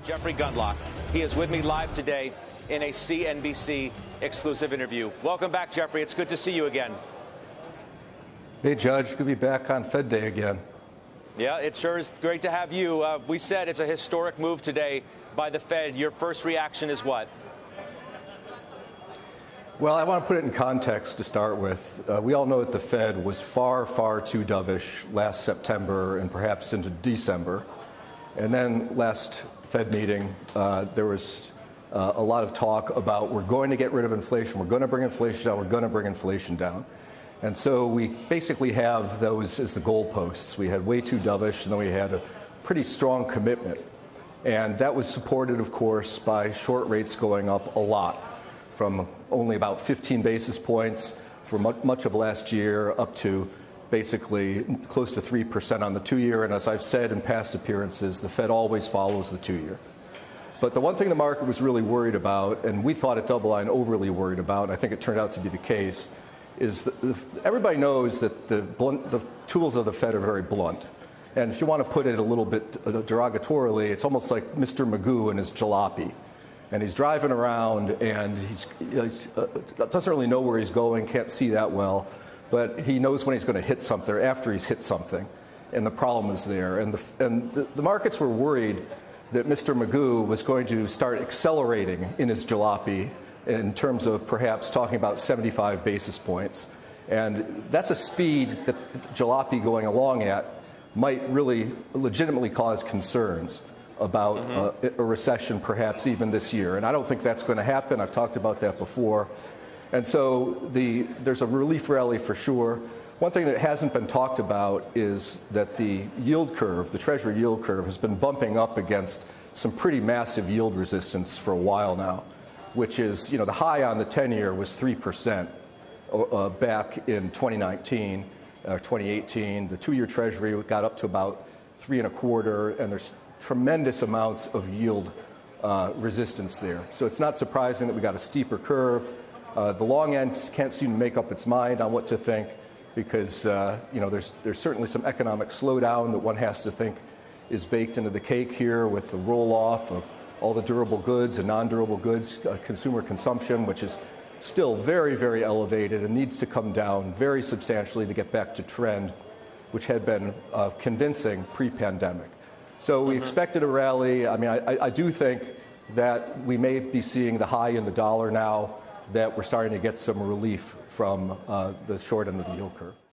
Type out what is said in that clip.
Jeffrey Gundlach. He is with me live today in a CNBC exclusive interview. Welcome back, Jeffrey. It's good to see you again. Hey, Judge. Good to be back on Fed Day again. Yeah, it sure is great to have you. We said it's a historic move today by the Fed. Your first reaction is what? Well, I want to put it in context to start with. We all know that the Fed was far, far too dovish last September and perhaps into December. And then last Fed meeting, there was a lot of talk about we're going to get rid of inflation, we're going to bring inflation down, we're going to bring inflation down. And so we basically have those as the goalposts. We had way too dovish, and then we had a pretty strong commitment. And that was supported, of course, by short rates going up a lot, from only about 15 basis points for much of last year up to basically close to 3% on the 2-year. And as I've said in past appearances, the Fed always follows the 2-year. But the one thing the market was really worried about, and we thought at DoubleLine overly worried about, and I think it turned out to be the case, is that everybody knows that the tools of the Fed are very blunt. And if you want to put it a little bit derogatorily, it's almost like Mr. Magoo and his jalopy. And he's driving around, and he doesn't really know where he's going, can't see that well, but he knows when he's going to hit something or after he's hit something, and the problem is there. And the markets were worried that Mr. Magoo was going to start accelerating in his jalopy in terms of perhaps talking about 75 basis points. And that's a speed that jalopy going along at might really legitimately cause concerns about a recession perhaps even this year. And I don't think that's going to happen. I've talked about that before. And so there's a relief rally for sure. One thing that hasn't been talked about is that the yield curve, the Treasury yield curve, has been bumping up against some pretty massive yield resistance for a while now, which is, the high on the 10-year was 3% back in 2019, 2018. The 2-year Treasury got up to about 3.25%, and there's tremendous amounts of yield resistance there. So it's not surprising that we got a steeper curve. The long end can't seem to make up its mind on what to think because, there's certainly some economic slowdown that one has to think is baked into the cake here with the roll-off of all the durable goods and non-durable goods, consumer consumption, which is still very, very elevated and needs to come down very substantially to get back to trend, which had been convincing pre-pandemic. So we expected a rally. I mean, I do think that we may be seeing the high in the dollar now, that we're starting to get some relief from the short end of the yield curve.